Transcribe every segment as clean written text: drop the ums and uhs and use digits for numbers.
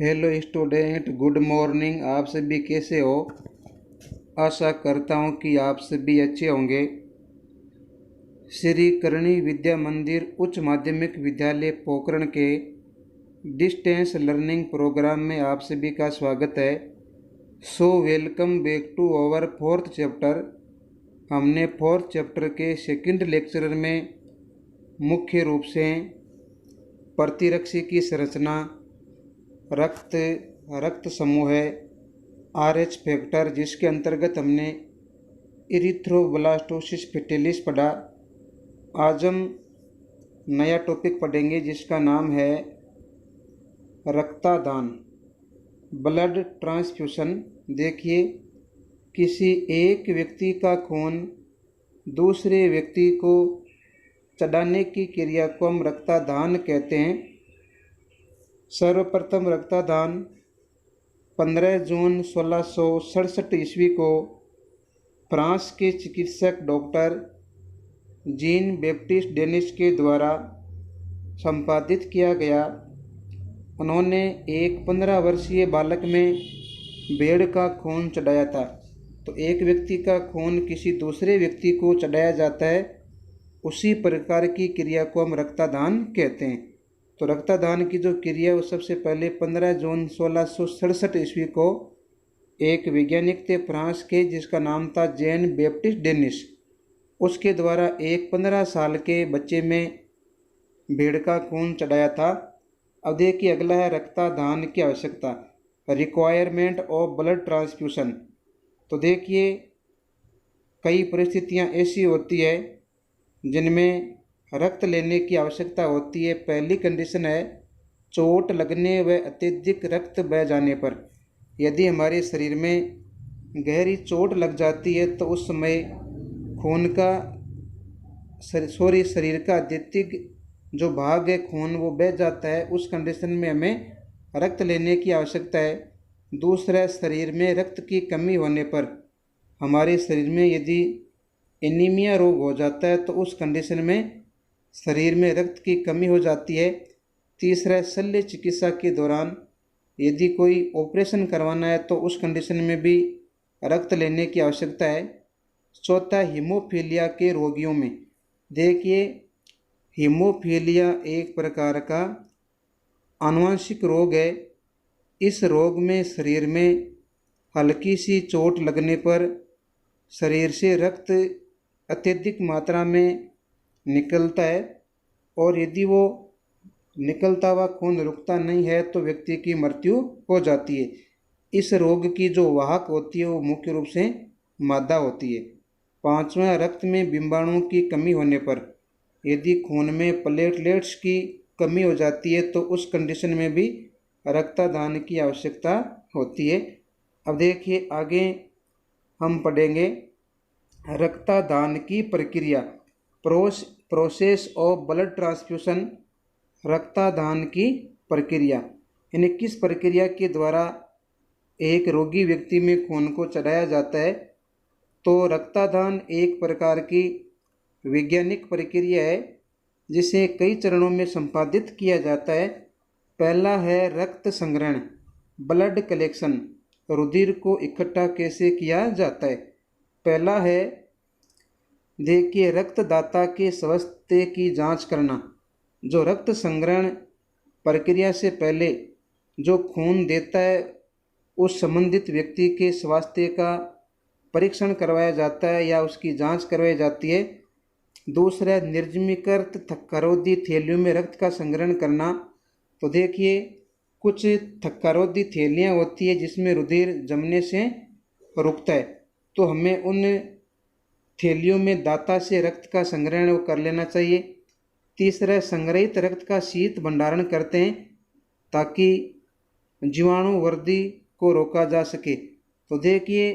Hello student, good morning. आप सभी कैसे हो? आशा करता हूँ कि आप सभी अच्छे होंगे। श्री करणी विद्या मंदिर उच्च माध्यमिक विद्यालय पोखरण के डिस्टेंस लर्निंग प्रोग्राम में आप सभी का स्वागत है। So welcome back to our fourth chapter. हमने फोर्थ चैप्टर के सेकंड लेक्चर में मुख्य रूप से प्रतिरक्षी की संरचना, रक्त समूह है, RH फैक्टर, जिसके अंतर्गत हमने इरिथ्रोब्लास्टोसिस फेटालिस पढ़ा। आज हम नया टॉपिक पढ़ेंगे जिसका नाम है रक्तदान, ब्लड ट्रांसफ्यूशन। देखिए, किसी एक व्यक्ति का खून दूसरे व्यक्ति को चढ़ाने की क्रिया को हम रक्तदान कहते हैं। सर्वप्रथम रक्तदान 15 जून 1667 ईस्वी को फ्रांस के चिकित्सक डॉक्टर जीन बैप्टिस्ट डेनिस के द्वारा संपादित किया गया। उन्होंने एक 15 वर्षीय बालक में भेड़ का खून चढ़ाया था। तो एक व्यक्ति का खून किसी दूसरे व्यक्ति को चढ़ाया जाता है, उसी प्रकार की क्रिया को हम रक्तदान कहते हैं। तो रक्तदान की जो क्रिया वो सबसे पहले 15 जून 1667 ईस्वी को एक वैज्ञानिक थे फ्रांस के, जिसका नाम था जेन बैप्टिस्ट डेनिस, उसके द्वारा एक 15 साल के बच्चे में भेड़ का खून चढ़ाया था। अब देखिए, अगला है रक्तदान की आवश्यकता, रिक्वायरमेंट ऑफ ब्लड ट्रांसफ्यूशन। तो देखिए, कई परिस्थितियां ऐसी होती है जिनमें रक्त लेने की आवश्यकता होती है। पहली कंडीशन है चोट लगने व अत्यधिक रक्त बह जाने पर। यदि हमारे शरीर में गहरी चोट लग जाती है तो उस समय खून का शरीर का अत्यधिक जो भाग है खून वो बह जाता है। उस कंडीशन में हमें रक्त लेने की आवश्यकता है। दूसरा, शरीर में रक्त की कमी होने पर, हमारे शरीर में यदि एनीमिया रोग हो जाता है तो उस कंडीशन में शरीर में रक्त की कमी हो जाती है। तीसरा, शल्य चिकित्सा के दौरान यदि कोई ऑपरेशन करवाना है तो उस कंडीशन में भी रक्त लेने की आवश्यकता है। चौथा, हीमोफीलिया के रोगियों में। देखिए, हीमोफीलिया एक प्रकार का आनुवंशिक रोग है। इस रोग में शरीर में हल्की सी चोट लगने पर शरीर से रक्त अत्यधिक मात्रा में निकलता है, और यदि वो निकलता हुआ खून रुकता नहीं है तो व्यक्ति की मृत्यु हो जाती है। इस रोग की जो वाहक होती है वो मुख्य रूप से मादा होती है। पांचवा, रक्त में बिंबाणुओं की कमी होने पर, यदि खून में प्लेटलेट्स की कमी हो जाती है तो उस कंडीशन में भी रक्तदान की आवश्यकता होती है। अब देखिए, आगे हम पढ़ेंगे रक्तदान की प्रक्रिया, प्रोसेस ऑफ ब्लड ट्रांसफ्यूशन। रक्तदान की प्रक्रिया यानी किस प्रक्रिया के द्वारा एक रोगी व्यक्ति में खून को चढ़ाया जाता है। तो रक्तदान एक प्रकार की वैज्ञानिक प्रक्रिया है जिसे कई चरणों में संपादित किया जाता है। पहला है रक्त संग्रहण, ब्लड कलेक्शन, रुधिर को इकट्ठा कैसे किया जाता है। पहला है, देखिए, रक्तदाता के स्वास्थ्य की जांच करना। जो रक्त संग्रहण प्रक्रिया से पहले जो खून देता है उस संबंधित व्यक्ति के स्वास्थ्य का परीक्षण करवाया जाता है या उसकी जांच करवाई जाती है। दूसरा, निर्जमीकृत थक्कारोधी थैलियों में रक्त का संग्रहण करना। तो देखिए, कुछ थक्कारोधी थैलियाँ होती है जिसमें रुधिर जमने से रुकता है, तो हमें उन थैलियों में दाता से रक्त का संग्रहण कर लेना चाहिए। तीसरा, संग्रहित रक्त का शीत भंडारण करते हैं ताकि जीवाणु वृद्धि को रोका जा सके। तो देखिए,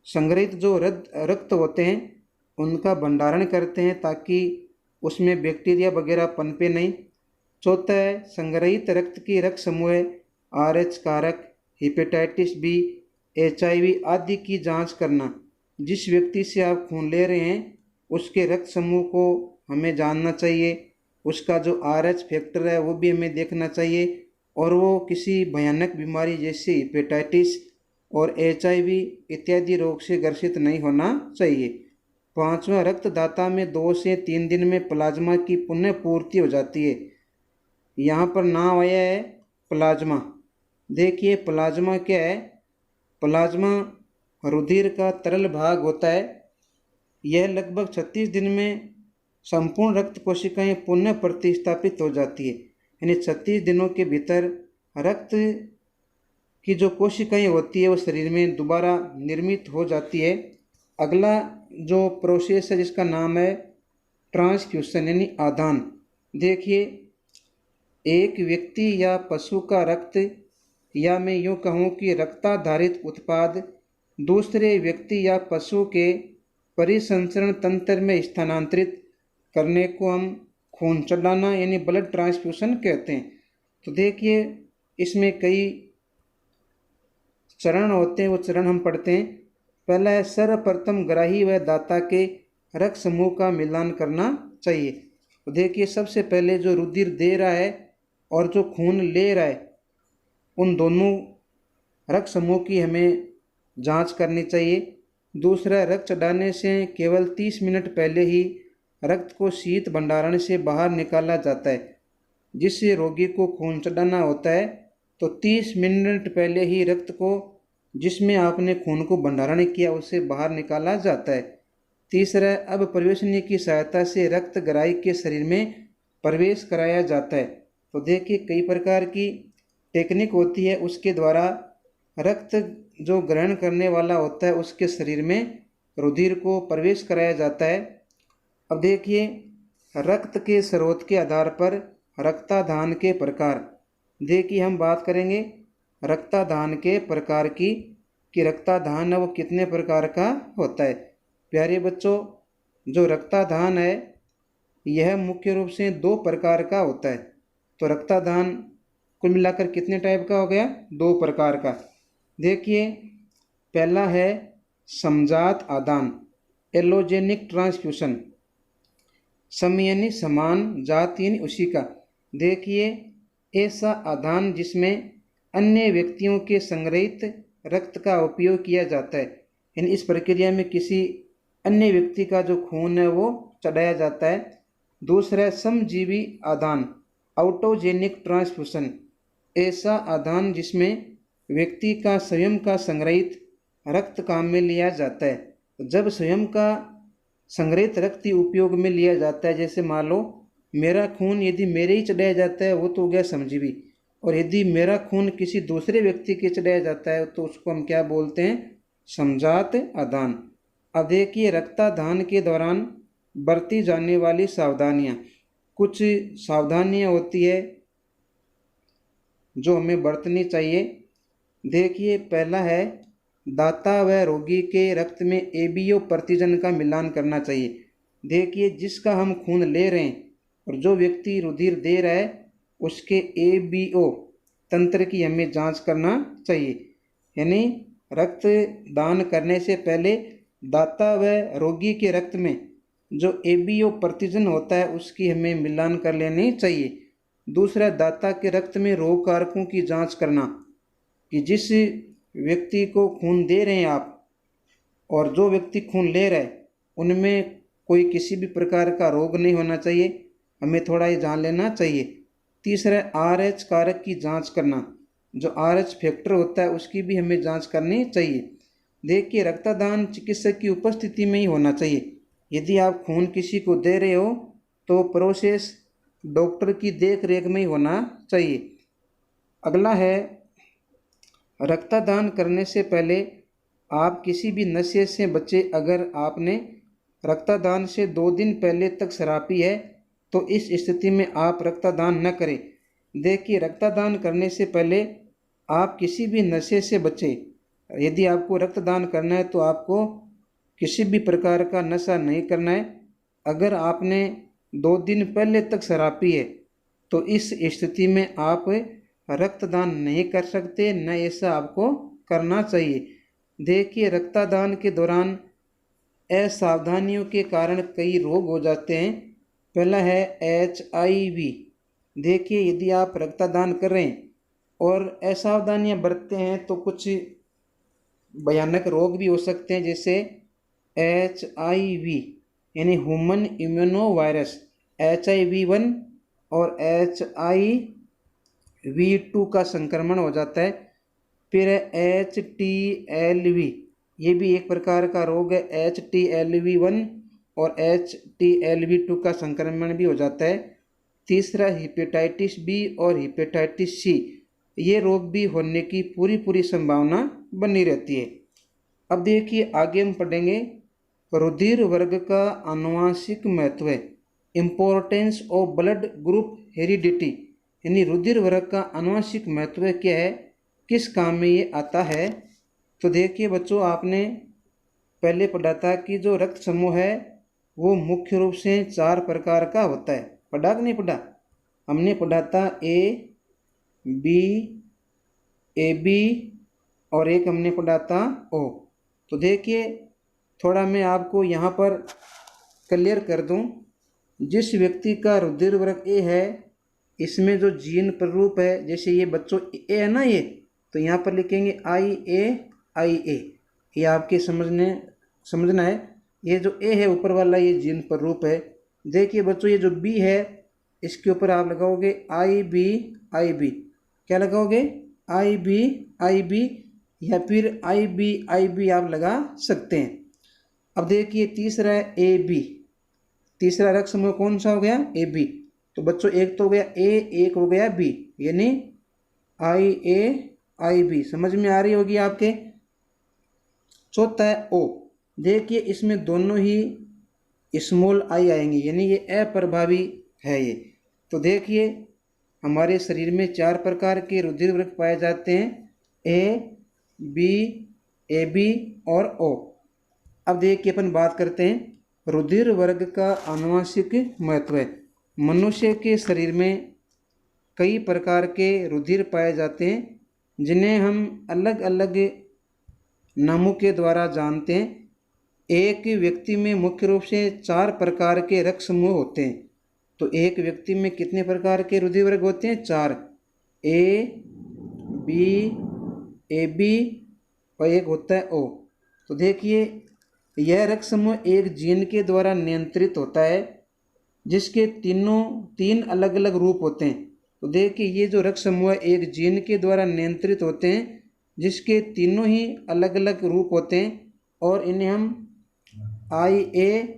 संग्रहित जो रक्त होते हैं उनका भंडारण करते हैं ताकि उसमें बैक्टीरिया वगैरह पनपे नहीं। चौथा है, संग्रहित रक्त की रक्त समूह RH कारक, हेपेटाइटिस बी, HIV आदि की जांच करना। जिस व्यक्ति से आप खून ले रहे हैं उसके रक्त समूह को हमें जानना चाहिए, उसका जो RH फैक्टर है वो भी हमें देखना चाहिए। और वो किसी भयानक बीमारी जैसे हेपेटाइटिस और HIV इत्यादि रोग से ग्रसित नहीं होना चाहिए। पांचवा, रक्तदाता में 2 से 3 दिन में प्लाज्मा की पुनः पूर्ति हो जाती है। यहाँ पर नाम आया है प्लाज्मा। देखिए प्लाज्मा क्या है? प्लाज्मा रुधिर का तरल भाग होता है। यह लगभग 36 दिन में संपूर्ण रक्त कोशिकाएं पुनः प्रतिस्थापित हो जाती है, यानी 36 दिनों के भीतर रक्त की जो कोशिकाएं होती है वो शरीर में दोबारा निर्मित हो जाती है। अगला जो प्रोसेस है जिसका नाम है ट्रांसफ्यूशन यानी आदान। देखिए एक व्यक्ति या पशु का रक्त, या मैं यूँ कहूँ कि रक्ताधारित उत्पाद दूसरे व्यक्ति या पशु के परिसंचरण तंत्र में स्थानांतरित करने को हम खून चढ़ाना यानी ब्लड ट्रांसफ्यूशन कहते हैं। तो देखिए इसमें कई चरण होते हैं, वो चरण हम पढ़ते हैं। पहला है सर्वप्रथम ग्राही व दाता के रक्त समूह का मिलान करना चाहिए। तो देखिए सबसे पहले जो रुधिर दे रहा है और जो खून ले रहा है उन दोनों रक्त समूह की हमें जांच करनी चाहिए। दूसरा, रक्त चढ़ाने से केवल 30 मिनट पहले ही रक्त को शीत भंडारण से बाहर निकाला जाता है। जिससे रोगी को खून चढ़ाना होता है तो 30 मिनट पहले ही रक्त को जिसमें आपने खून को भंडारण किया उसे बाहर निकाला जाता है। तीसरा, अब प्रवेशनी की सहायता से रक्त ग्राही के शरीर में प्रवेश कराया जाता है। तो देखिए कई प्रकार की टेक्निक होती है, उसके द्वारा रक्त जो ग्रहण करने वाला होता है उसके शरीर में रुधिर को प्रवेश कराया जाता है। अब देखिए रक्त के स्रोत के आधार पर रक्तादान के प्रकार। देखिए हम बात करेंगे रक्तादान के प्रकार की कि रक्तादान है वो कितने प्रकार का होता है। प्यारे बच्चों, जो रक्तादान है यह मुख्य रूप से 2 प्रकार का होता है। तो रक्तादान कुल मिलाकर कितने टाइप का हो गया? 2 प्रकार का। देखिए पहला है समजात आदान, एलोजेनिक ट्रांसफ्यूशन। सम यानी समान, जात यानी उसी का। देखिए ऐसा आदान जिसमें अन्य व्यक्तियों के संग्रहित रक्त का उपयोग किया जाता है, यानी इस प्रक्रिया में किसी अन्य व्यक्ति का जो खून है वो चढ़ाया जाता है। दूसरा, समजीवी आदान, ऑटोजेनिक ट्रांसफ्यूशन। ऐसा आदान जिसमें व्यक्ति का स्वयं का संग्रहित रक्त काम में लिया जाता है। जब स्वयं का संग्रहित रक्त उपयोग में लिया जाता है, जैसे मान लो मेरा खून यदि मेरे ही चढ़ाया जाता है वो तो हो गया समजीवी, और यदि मेरा खून किसी दूसरे व्यक्ति के चढ़ाया जाता है तो उसको हम क्या बोलते हैं? समजात आदान। अब देखिए रक्तादान के दौरान बरती जाने वाली सावधानियाँ। कुछ सावधानियाँ होती है जो हमें बरतनी चाहिए। देखिए पहला है दाता व रोगी के रक्त में ABO प्रतिजन का मिलान करना चाहिए। देखिए जिसका हम खून ले रहे हैं और जो व्यक्ति रुधिर दे रहा है उसके ABO तंत्र की हमें जांच करना चाहिए। यानी रक्त दान करने से पहले दाता व रोगी के रक्त में जो ABO प्रतिजन होता है उसकी हमें मिलान कर लेनी चाहिए। दूसरा, दाता के रक्त में रोग कारकों की जांच करना कि जिस व्यक्ति को खून दे रहे हैं आप और जो व्यक्ति खून ले रहा है उनमें कोई किसी भी प्रकार का रोग नहीं होना चाहिए, हमें थोड़ा ये जान लेना चाहिए। तीसरा, RH कारक की जांच करना, जो RH फैक्टर होता है उसकी भी हमें जांच करनी चाहिए। देखिए रक्तदान चिकित्सक की उपस्थिति में ही होना चाहिए। यदि आप खून किसी को दे रहे हो तो प्रोसेस डॉक्टर की देख रेख में ही होना चाहिए। अगला है रक्तदान करने से पहले आप किसी भी नशे से बचें। अगर आपने रक्तदान से 2 दिन पहले तक शराब पी है तो इस स्थिति में आप रक्तदान न करें। देखिए रक्तदान करने से पहले आप किसी भी नशे से बचें। यदि आपको रक्तदान करना है तो आपको किसी भी प्रकार का नशा नहीं करना है। अगर आपने 2 दिन पहले तक शराब पी है तो इस स्थिति में आप रक्तदान नहीं कर सकते, न ऐसा आपको करना चाहिए। देखिए रक्तदान के दौरान असावधानियों के कारण कई रोग हो जाते हैं। पहला है HIV। देखिए यदि आप रक्तदान कर रहे हैं और असावधानियां बरतते हैं तो कुछ भयानक रोग भी हो सकते हैं, जैसे HIV यानी ह्यूमन इम्यूनो वायरस HIV-1 और HIV-2 का संक्रमण हो जाता है। फिर HTLV, ये भी एक प्रकार का रोग है। HTLV-1 और HTLV-2 का संक्रमण भी हो जाता है। तीसरा हेपेटाइटिस बी और हेपेटाइटिस सी, ये रोग भी होने की पूरी पूरी संभावना बनी रहती है। अब देखिए आगे हम पढ़ेंगे रुधिर वर्ग का आनुवंशिक महत्व, importance of blood group heredity, यानी रुधिर वर्ग का आनुवंशिक महत्व क्या है, किस काम में ये आता है। तो देखिए बच्चों, आपने पहले पढ़ा था कि जो रक्त समूह है वो मुख्य रूप से 4 प्रकार का होता है। पढ़ा कि नहीं पढ़ा? हमने पढ़ा था AB, AB और एक हमने पढ़ा था O। तो देखिए थोड़ा मैं आपको यहाँ पर क्लियर कर दूँ, जिस व्यक्ति का रुधिर वर्ग A है, इसमें जो जीन प्ररूप है, जैसे ये बच्चों A है ना, ये तो यहाँ पर लिखेंगे IA। ये आपके समझना है। ये जो A है ऊपर वाला, ये जीन प्ररूप है। देखिए बच्चों, ये जो B है इसके ऊपर आप लगाओगे IB। क्या लगाओगे? IB या फिर IB आप लगा सकते हैं। अब देखिए तीसरा है AB। तीसरा रक्त समूह कौन सा हो गया? AB। तो बच्चों एक तो हो गया A, एक हो गया B, यानी IAIB। समझ में आ रही होगी आपके। चौथा है O। देखिए इसमें दोनों ही स्मॉल आई आएंगे, यानी ये अप्रभावी है ये। तो देखिए हमारे शरीर में 4 प्रकार के रुधिर वर्ग पाए जाते हैं, A, B, AB और O। अब देखिए अपन बात करते हैं रुधिर वर्ग का आनुवंशिक महत्व। मनुष्य के शरीर में कई प्रकार के रुधिर पाए जाते हैं, जिन्हें हम अलग अलग नामों के द्वारा जानते हैं। एक व्यक्ति में मुख्य रूप से 4 प्रकार के रक्त समूह होते हैं। तो एक व्यक्ति में कितने प्रकार के रुधिर वर्ग होते हैं? 4। A, B, AB और एक होता है O। तो देखिए यह रक्त समूह एक जीन के द्वारा नियंत्रित होता है, जिसके 3 अलग अलग रूप होते हैं। तो देखिए ये जो रक्त समूह एक जीन के द्वारा नियंत्रित होते हैं, जिसके तीनों ही अलग अलग रूप होते हैं, और इन्हें हम IA,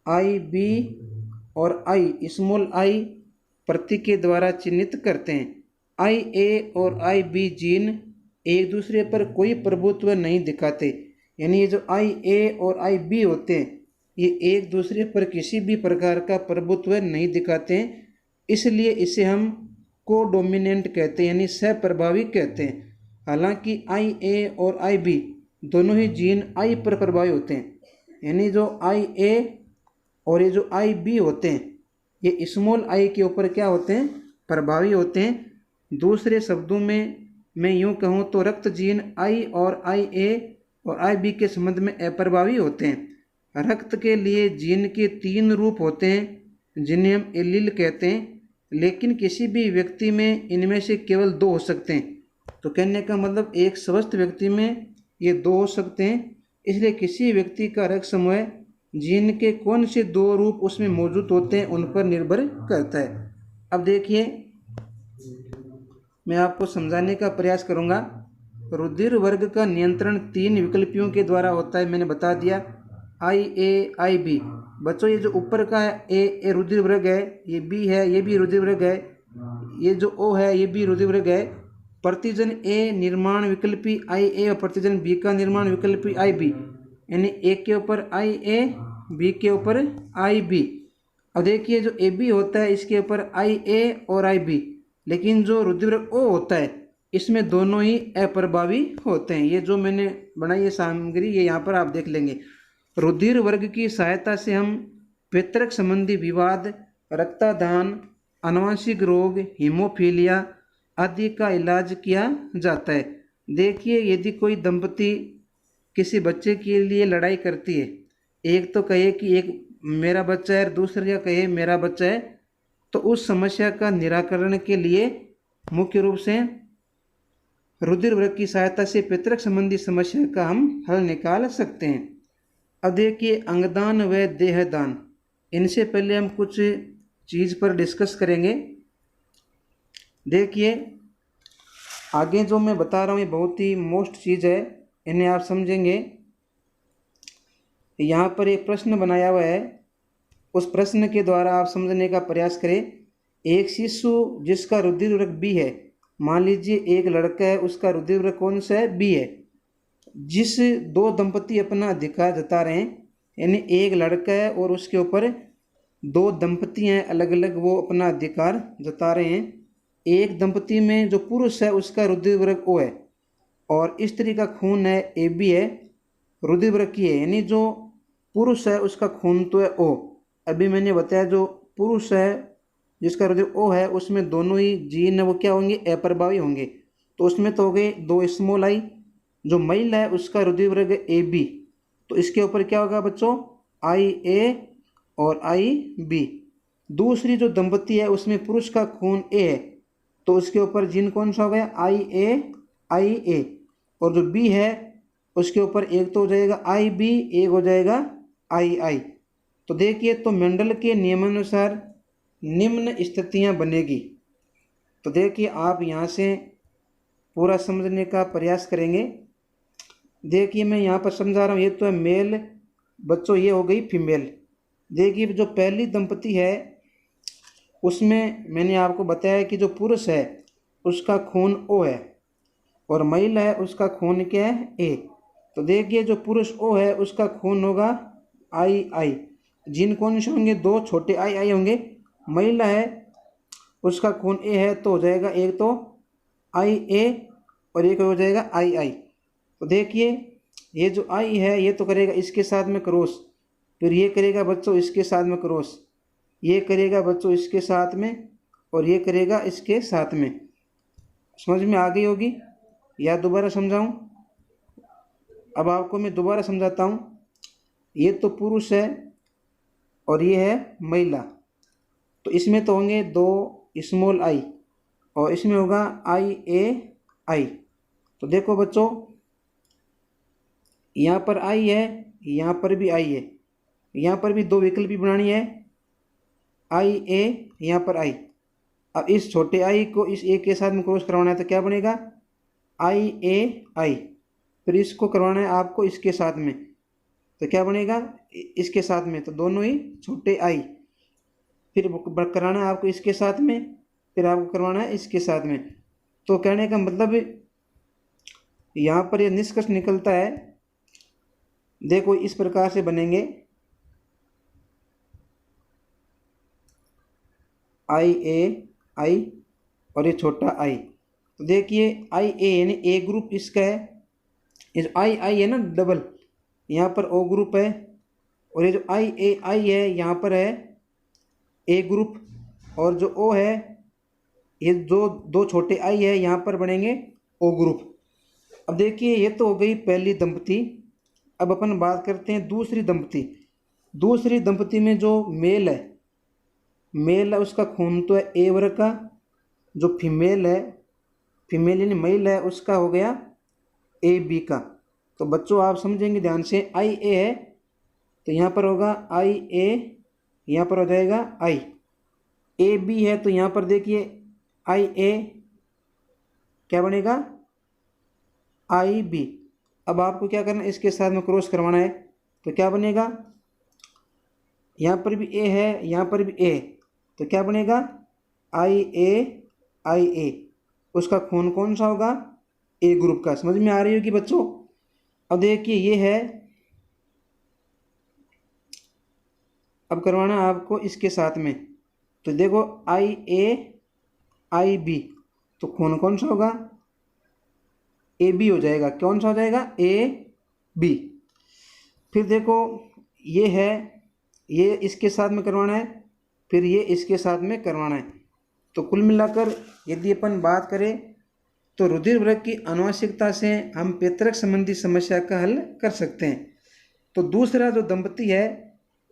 IB और I प्रतीक के द्वारा चिन्हित करते हैं। IA और IB जीन एक दूसरे पर कोई प्रभुत्व नहीं दिखाते, यानी ये जो IA और IB होते हैं ये एक दूसरे पर किसी भी प्रकार का प्रभुत्व नहीं दिखाते हैं, इसलिए इसे हम कोडोमिनेंट कहते हैं, यानी सहप्रभावी कहते हैं। हालांकि IA और IB दोनों ही जीन I पर प्रभावी होते हैं, यानी जो IA और ये जो IB होते हैं ये स्मॉल I के ऊपर क्या होते हैं? प्रभावी होते हैं। दूसरे शब्दों में मैं यूँ कहूँ तो रक्त जीन I और IA और IB के संबंध में अप्रभावी होते हैं। रक्त के लिए जीन के 3 रूप होते हैं, जिन्हें हम एलील कहते हैं, लेकिन किसी भी व्यक्ति में इनमें से केवल 2 हो सकते हैं। तो कहने का मतलब एक स्वस्थ व्यक्ति में ये 2 हो सकते हैं। इसलिए किसी व्यक्ति का रक्त समूह जीन के कौन से 2 रूप उसमें मौजूद होते हैं उन पर निर्भर करता है। अब देखिए मैं आपको समझाने का प्रयास करूंगा। रुधिर वर्ग का नियंत्रण 3 विकल्पियों के द्वारा होता है, मैंने बता दिया। IAIB बच्चों, ये जो ऊपर का है ए रुधिर वर्ग है, ये B है, ये भी रुधिर वर्ग है। ये जो O है ये भी रुधिर वर्ग है। प्रतिजन A निर्माण विकल्पी IA और प्रतिजन B का निर्माण विकल्पी IB, यानी A के ऊपर IA, B के ऊपर IB। अब देखिए जो AB होता है इसके ऊपर IA और IB, लेकिन जो रुधिर वर्ग O होता है इसमें दोनों ही अप्रभावी होते हैं। ये जो मैंने बनाई है सामग्री, ये यहाँ पर आप देख लेंगे। रुधिर वर्ग की सहायता से हम पैतृक संबंधी विवाद, रक्तदान, आनुवंशिक रोग, हीमोफीलिया आदि का इलाज किया जाता है। देखिए यदि कोई दंपति किसी बच्चे के लिए लड़ाई करती है, एक तो कहे कि एक मेरा बच्चा है, दूसरा कहे मेरा बच्चा है, तो उस समस्या का निराकरण के लिए मुख्य रूप से रुधिर वर्ग की सहायता से पितरक संबंधी समस्या का हम हल निकाल सकते हैं। अब देखिए अंगदान व देहदान, इनसे पहले हम कुछ चीज़ पर डिस्कस करेंगे। देखिए आगे जो मैं बता रहा हूँ ये बहुत ही मोस्ट चीज़ है, इन्हें आप समझेंगे। यहाँ पर एक प्रश्न बनाया हुआ है, उस प्रश्न के द्वारा आप समझने का प्रयास करें। एक शिशु जिसका रुधिर वर्ग बी है, मान लीजिए एक लड़का है, उसका रुधिर वर्ग कौन सा है, बी है। जिस दो दंपति अपना अधिकार जता रहे हैं, यानी एक लड़का है और उसके ऊपर दो दंपति हैं अलग अलग, वो अपना अधिकार जता रहे हैं। एक दंपति में जो पुरुष है उसका रुधिर वर्ग ओ है और स्त्री का खून है ए बी है, रुधिर वर्ग की है, यानी जो पुरुष है उसका खून तो है ओ। अभी मैंने बताया जो पुरुष है जिसका रुधिर ओ है उसमें दोनों ही जीन वो क्या होंगे, अप्रभावी होंगे, तो उसमें तो हो गए दो स्मॉल आई। जो महिला है उसका रुधिर वर्ग ए बी, तो इसके ऊपर क्या होगा बच्चों, आई ए और आई बी। दूसरी जो दंपति है उसमें पुरुष का खून ए है, तो उसके ऊपर जीन कौन सा हो गया, आई ए, और जो बी है उसके ऊपर एक तो हो जाएगा आई बी, एक हो जाएगा आई। तो देखिए तो मेंडल के नियमानुसार निम्न स्थितियां बनेगी। तो देखिए आप यहाँ से पूरा समझने का प्रयास करेंगे। देखिए मैं यहाँ पर समझा रहा हूँ, ये तो है मेल बच्चों, ये हो गई फीमेल। देखिए जो पहली दंपति है उसमें मैंने आपको बताया कि जो पुरुष है उसका खून ओ है और महिला है उसका खून क्या है, ए। तो देखिए जो पुरुष ओ है उसका खून होगा आई। जिन कौन से होंगे, दो छोटे आई होंगे। महिला है उसका खून ए है, तो हो जाएगा एक तो आई ए और एक हो जाएगा आई। तो देखिए ये जो आई है ये तो करेगा इसके साथ में क्रॉस, फिर ये करेगा बच्चों इसके साथ में क्रॉस, ये करेगा बच्चों इसके साथ में, और ये करेगा इसके साथ में। समझ में आ गई होगी या दोबारा समझाऊं? अब आपको मैं दोबारा समझाता हूं। ये तो पुरुष है और ये है महिला, तो इसमें तो होंगे दो स्मॉल आई और इसमें होगा आई। तो देखो बच्चों यहाँ पर आई है, यहाँ पर भी आई है, यहाँ पर भी दो विकल्प भी बनानी है, आई ए, यहाँ पर आई। अब इस छोटे आई को इस ए के साथ में क्रॉस करवाना है तो क्या बनेगा, आई ए आई। फिर इसको करवाना है आपको इसके साथ में, तो क्या बनेगा, इसके साथ में, तो दोनों ही छोटे आई। फिर कराना है आपको इसके साथ में, फिर आपको करवाना है इसके साथ में। तो कहने का मतलब यहाँ पर ये निष्कर्ष निकलता है, देखो इस प्रकार से बनेंगे, आई ए आई और ये छोटा आई। तो देखिए आई ए यानी ए ग्रुप इसका है, ये जो आई है ना डबल, यहाँ पर ओ ग्रुप है, और ये जो आई है यहाँ पर है ए ग्रुप, और जो ओ है ये जो दो छोटे आई है यहाँ पर बनेंगे ओ ग्रुप। अब देखिए ये तो हो गई पहली दंपति। अब अपन बात करते हैं दूसरी दंपति। दूसरी दंपति में जो मेल है उसका खून तो है ए वर्ग का, जो फीमेल यानी महिला है उसका हो गया ए बी का। तो बच्चों आप समझेंगे ध्यान से, आई ए है तो यहाँ पर होगा आई ए, यहाँ पर हो जाएगा आई। ए बी है तो यहाँ पर देखिए आई ए क्या बनेगा, आई बी। अब आपको क्या करना है, इसके साथ में क्रॉस करवाना है, तो क्या बनेगा, यहाँ पर भी ए है यहाँ पर भी ए है, तो क्या बनेगा आई ए। उसका खून कौन सा होगा, ए ग्रुप का। समझ में आ रही होगी बच्चों? अब देखिए ये है, अब करवाना आपको इसके साथ में, तो देखो आई ए आई बी, तो खून कौन सा होगा, ए बी हो जाएगा। कौन सा हो जाएगा, ए बी। फिर देखो ये है, ये इसके साथ में करवाना है, फिर ये इसके साथ में करवाना है। तो कुल मिलाकर यदि अपन बात करें तो रुधिर वर्ग की आनुवंशिकता से हम पैतृक संबंधी समस्या का हल कर सकते हैं। तो दूसरा जो दंपति है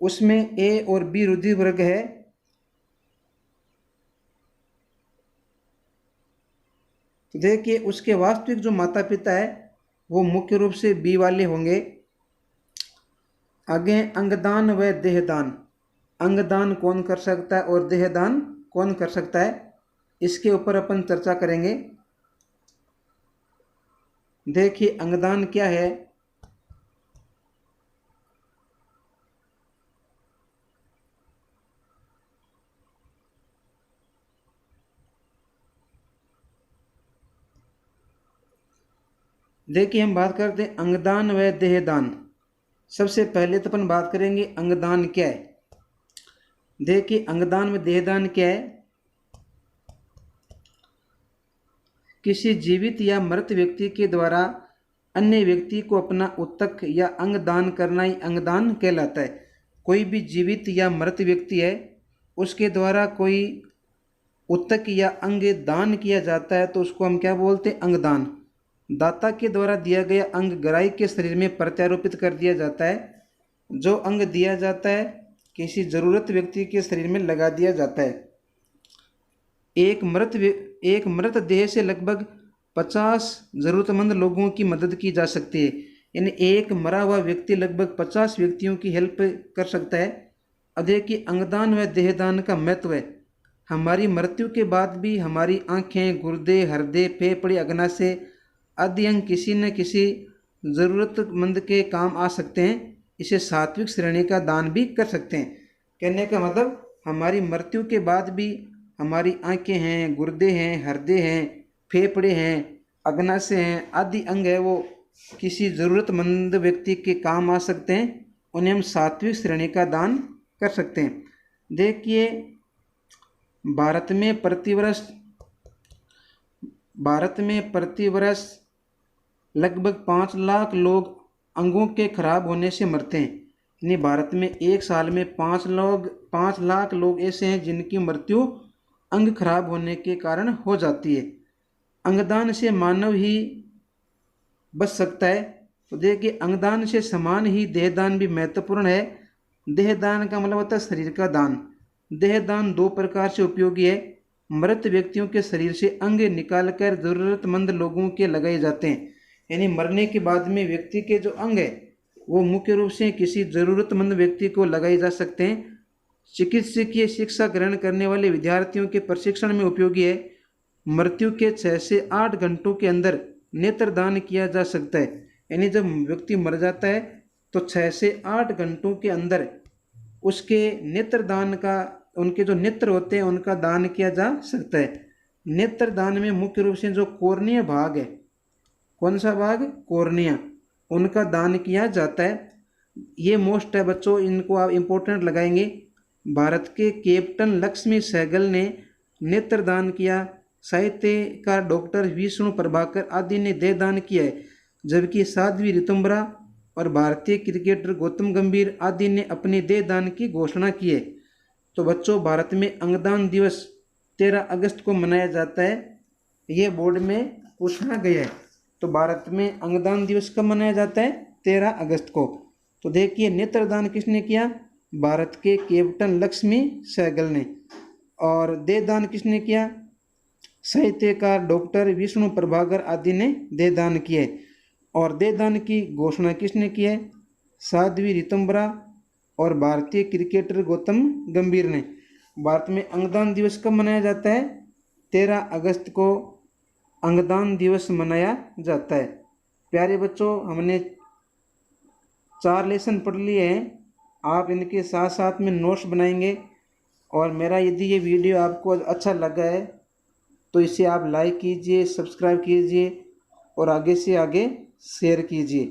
उसमें ए और बी रुधिर वर्ग है, तो देखिए उसके वास्तविक जो माता पिता है वो मुख्य रूप से बी वाले होंगे। आगे अंगदान व देहदान। अंगदान कौन कर सकता है और देहदान कौन कर सकता है, इसके ऊपर अपन चर्चा करेंगे। देखिए अंगदान क्या है। देखिए हम बात करते हैं अंगदान व देहदान। सबसे पहले तो अपन बात करेंगे अंगदान क्या है। देखिए अंगदान व देहदान क्या है। किसी जीवित या मृत व्यक्ति के द्वारा अन्य व्यक्ति को अपना उत्तक या अंग दान करना ही अंगदान कहलाता है। कोई भी जीवित या मृत व्यक्ति है उसके द्वारा कोई उत्तक या अंग दान किया जाता है तो उसको हम क्या बोलते हैं, अंगदान। दाता के द्वारा दिया गया अंग ग्राही के शरीर में प्रत्यारोपित कर दिया जाता है। जो अंग दिया जाता है किसी जरूरत व्यक्ति के शरीर में लगा दिया जाता है। एक मृत देह से लगभग 50 जरूरतमंद लोगों की मदद की जा सकती है। यानी एक मरा हुआ व्यक्ति लगभग 50 व्यक्तियों की हेल्प कर सकता है। अब देखिए अंगदान व देहदान का महत्व है। हमारी मृत्यु के बाद भी हमारी आँखें, गुर्दे, हृदय, फेफड़े, अग्नाशय आदि अंग किसी न किसी ज़रूरतमंद के काम आ सकते हैं। इसे सात्विक श्रेणी का दान भी कर सकते हैं। कहने का मतलब हमारी मृत्यु के बाद भी हमारी आँखें हैं, गुर्दे हैं, हृदय हैं, फेफड़े हैं, अग्नाशय हैं आदि अंग है वो किसी ज़रूरतमंद व्यक्ति के काम आ सकते हैं। उन्हें हम सात्विक श्रेणी का दान कर सकते हैं। देखिए भारत में प्रतिवर्ष लगभग 5 लाख लोग अंगों के खराब होने से मरते हैं। यानी भारत में एक साल में 5 लाख लोग ऐसे हैं जिनकी मृत्यु अंग खराब होने के कारण हो जाती है। अंगदान से मानव ही बच सकता है। तो देखिए अंगदान से समान ही देहदान भी महत्वपूर्ण है। देहदान का मतलब होता है शरीर का दान। देहदान 2 प्रकार से उपयोगी है। मृत व्यक्तियों के शरीर से अंग निकालकर जरूरतमंद लोगों के लगाए जाते हैं। यानी मरने के बाद में व्यक्ति के जो अंग है वो मुख्य रूप से किसी ज़रूरतमंद व्यक्ति को लगाए जा सकते हैं। चिकित्सकीय शिक्षा ग्रहण करने वाले विद्यार्थियों के प्रशिक्षण में उपयोगी है। मृत्यु के 6 से 8 घंटों के अंदर नेत्रदान किया जा सकता है। यानी जब व्यक्ति मर जाता है तो 6 से 8 घंटों के अंदर उसके नेत्रदान का, उनके जो नेत्र होते हैं उनका दान किया जा सकता है। नेत्रदान में मुख्य रूप से जो कोर्निया भाग है, कौन सा भाग, कोर्निया, उनका दान किया जाता है। ये मोस्ट है बच्चों, इनको आप इम्पोर्टेंट लगाएंगे। भारत के कैप्टन लक्ष्मी सहगल ने नेत्रदान किया। साहित्यकार डॉक्टर विष्णु प्रभाकर आदि ने देहदान किया है। जबकि साध्वी ऋतुम्बरा और भारतीय क्रिकेटर गौतम गंभीर आदि ने अपने देहदान की घोषणा की है। तो बच्चों भारत में अंगदान दिवस 13 अगस्त को मनाया जाता है। ये बोर्ड में पूछा गया है। तो भारत में अंगदान दिवस कब मनाया जाता है, 13 अगस्त को। तो देखिए नेत्रदान किसने किया, भारत के कैप्टन लक्ष्मी सहगल ने। और देहदान किसने किया, साहित्यकार डॉक्टर विष्णु प्रभाकर आदि ने देहदान किए। और देहदान की घोषणा किसने की है, साध्वी ऋतुम्बरा और भारतीय क्रिकेटर गौतम गंभीर ने। भारत में अंगदान दिवस कब मनाया जाता है, 13 अगस्त को अंगदान दिवस मनाया जाता है। प्यारे बच्चों हमने 4 लेसन पढ़ लिए हैं। आप इनके साथ साथ में नोट्स बनाएंगे। और मेरा यदि ये वीडियो आपको अच्छा लगा है तो इसे आप लाइक कीजिए, सब्सक्राइब कीजिए और आगे से आगे शेयर कीजिए।